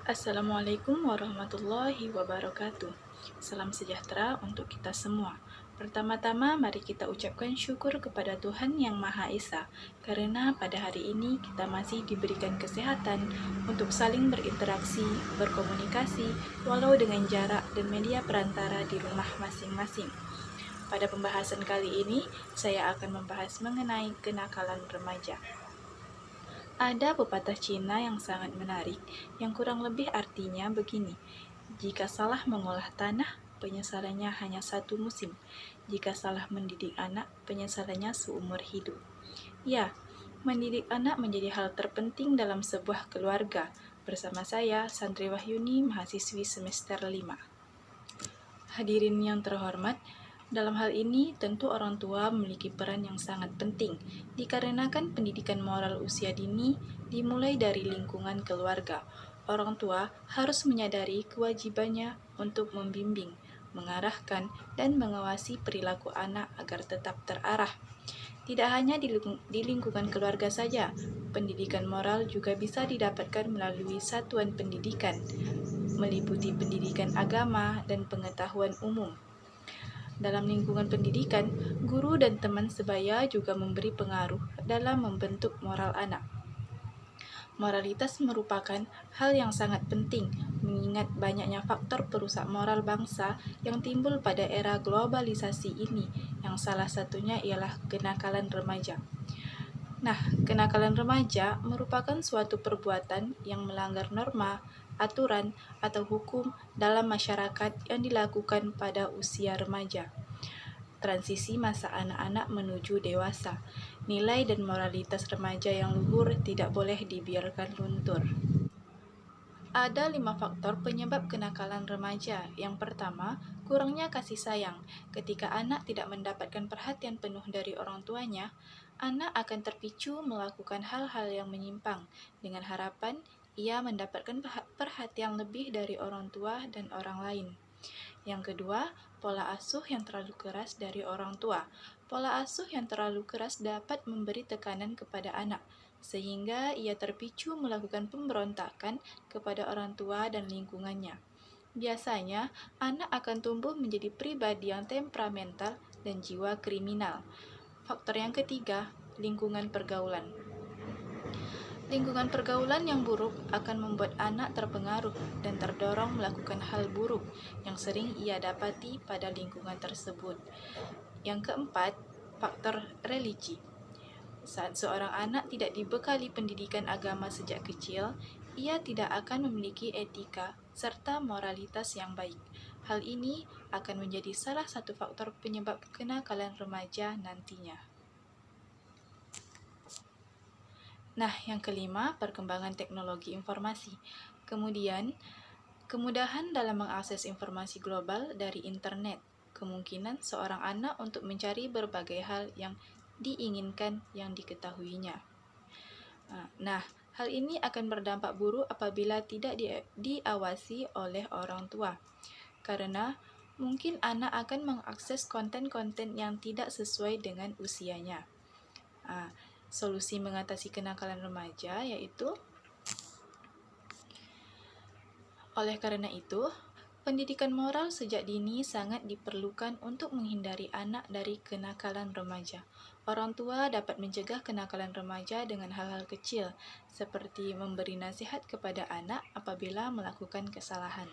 Assalamualaikum warahmatullahi wabarakatuh. Salam sejahtera untuk kita semua. Pertama-tama, mari kita ucapkan syukur kepada Tuhan Yang Maha Esa, karena pada hari ini kita masih diberikan kesehatan untuk saling berinteraksi, berkomunikasi, walau dengan jarak dan media perantara di rumah masing-masing. Pada pembahasan kali ini, saya akan membahas mengenai kenakalan remaja. Ada pepatah Cina yang sangat menarik, yang kurang lebih artinya begini: jika salah mengolah tanah, penyesalannya hanya satu musim. Jika salah mendidik anak, penyesalannya seumur hidup. Ya, mendidik anak menjadi hal terpenting dalam sebuah keluarga. Bersama saya, Sandri Wahyuni, mahasiswi semester 5. Hadirin yang terhormat, dalam hal ini tentu orang tua memiliki peran yang sangat penting, dikarenakan pendidikan moral usia dini dimulai dari lingkungan keluarga. Orang tua harus menyadari kewajibannya untuk membimbing, mengarahkan, dan mengawasi perilaku anak agar tetap terarah. Tidak hanya di lingkungan keluarga saja, pendidikan moral juga bisa didapatkan melalui satuan pendidikan, meliputi pendidikan agama dan pengetahuan umum. Dalam lingkungan pendidikan, guru dan teman sebaya juga memberi pengaruh dalam membentuk moral anak. Moralitas merupakan hal yang sangat penting, mengingat banyaknya faktor perusak moral bangsa yang timbul pada era globalisasi ini, yang salah satunya ialah kenakalan remaja. Nah, kenakalan remaja merupakan suatu perbuatan yang melanggar norma, aturan, atau hukum dalam masyarakat yang dilakukan pada usia remaja. Transisi masa anak-anak menuju dewasa, nilai dan moralitas remaja yang luhur tidak boleh dibiarkan luntur. Ada 5 faktor penyebab kenakalan remaja. Yang pertama, kurangnya kasih sayang. Ketika anak tidak mendapatkan perhatian penuh dari orang tuanya, anak akan terpicu melakukan hal-hal yang menyimpang dengan harapan ia mendapatkan perhatian lebih dari orang tua dan orang lain. Yang kedua, pola asuh yang terlalu keras dari orang tua. Pola asuh yang terlalu keras dapat memberi tekanan kepada anak, sehingga ia terpicu melakukan pemberontakan kepada orang tua dan lingkungannya. Biasanya, anak akan tumbuh menjadi pribadi yang temperamental dan jiwa kriminal. Faktor yang ketiga, lingkungan pergaulan. Lingkungan pergaulan yang buruk akan membuat anak terpengaruh dan terdorong melakukan hal buruk yang sering ia dapati pada lingkungan tersebut. Yang keempat, faktor religi. Saat seorang anak tidak dibekali pendidikan agama sejak kecil, ia tidak akan memiliki etika serta moralitas yang baik. Hal ini akan menjadi salah satu faktor penyebab kenakalan remaja nantinya. Nah, yang kelima, perkembangan teknologi informasi. Kemudian, kemudahan dalam mengakses informasi global dari internet. Kemungkinan seorang anak untuk mencari berbagai hal yang diinginkan yang diketahuinya. Nah, hal ini akan berdampak buruk apabila tidak diawasi oleh orang tua. Karena mungkin anak akan mengakses konten-konten yang tidak sesuai dengan usianya. Solusi mengatasi kenakalan remaja yaitu, oleh karena itu, pendidikan moral sejak dini sangat diperlukan untuk menghindari anak dari kenakalan remaja. Orang tua dapat mencegah kenakalan remaja dengan hal-hal kecil, seperti memberi nasihat kepada anak apabila melakukan kesalahan.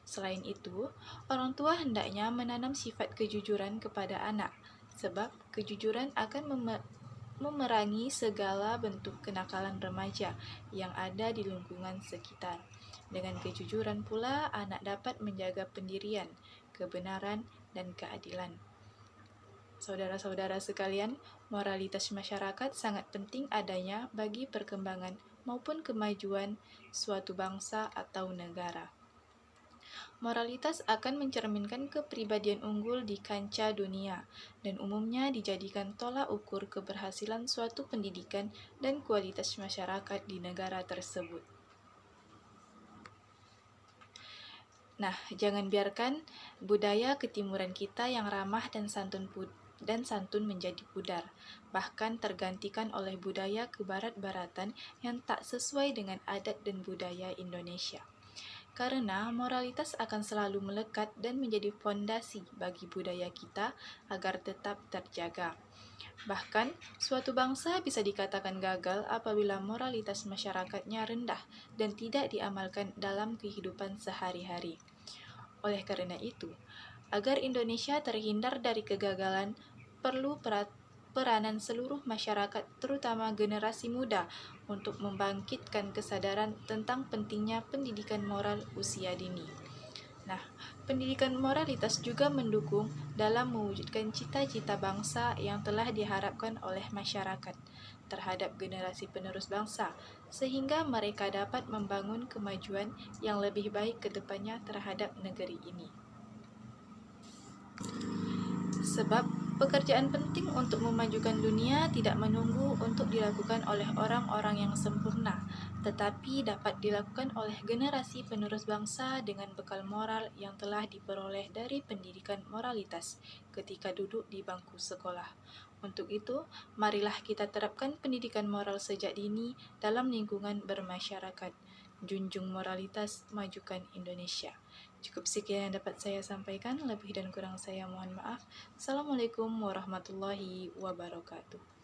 Selain itu, orang tua hendaknya menanam sifat kejujuran kepada anak, sebab kejujuran akan memerangi segala bentuk kenakalan remaja yang ada di lingkungan sekitar. Dengan kejujuran pula, anak dapat menjaga pendirian, kebenaran, dan keadilan. Saudara-saudara sekalian, moralitas masyarakat sangat penting adanya bagi perkembangan maupun kemajuan suatu bangsa atau negara. Moralitas akan mencerminkan kepribadian unggul di kancah dunia dan umumnya dijadikan tolak ukur keberhasilan suatu pendidikan dan kualitas masyarakat di negara tersebut. Nah, jangan biarkan budaya ketimuran kita yang ramah dan santun menjadi pudar, bahkan tergantikan oleh budaya kebarat-baratan yang tak sesuai dengan adat dan budaya Indonesia. karena moralitas akan selalu melekat dan menjadi fondasi bagi budaya kita agar tetap terjaga. Bahkan, suatu bangsa bisa dikatakan gagal apabila moralitas masyarakatnya rendah dan tidak diamalkan dalam kehidupan sehari-hari. Oleh karena itu, agar Indonesia terhindar dari kegagalan, perlu peranan seluruh masyarakat, terutama generasi muda, untuk membangkitkan kesadaran tentang pentingnya pendidikan moral usia dini. Nah, pendidikan moralitas juga mendukung dalam mewujudkan cita-cita bangsa yang telah diharapkan oleh masyarakat terhadap generasi penerus bangsa, sehingga mereka dapat membangun kemajuan yang lebih baik ke depannya terhadap negeri ini. Sebab pekerjaan penting untuk memajukan dunia tidak menunggu untuk dilakukan oleh orang-orang yang sempurna, tetapi dapat dilakukan oleh generasi penerus bangsa dengan bekal moral yang telah diperoleh dari pendidikan moralitas ketika duduk di bangku sekolah. Untuk itu, marilah kita terapkan pendidikan moral sejak dini dalam lingkungan bermasyarakat. Junjung moralitas, majukan Indonesia. Cukup sekian yang dapat saya sampaikan, lebih dan kurang saya mohon maaf. Assalamualaikum warahmatullahi wabarakatuh.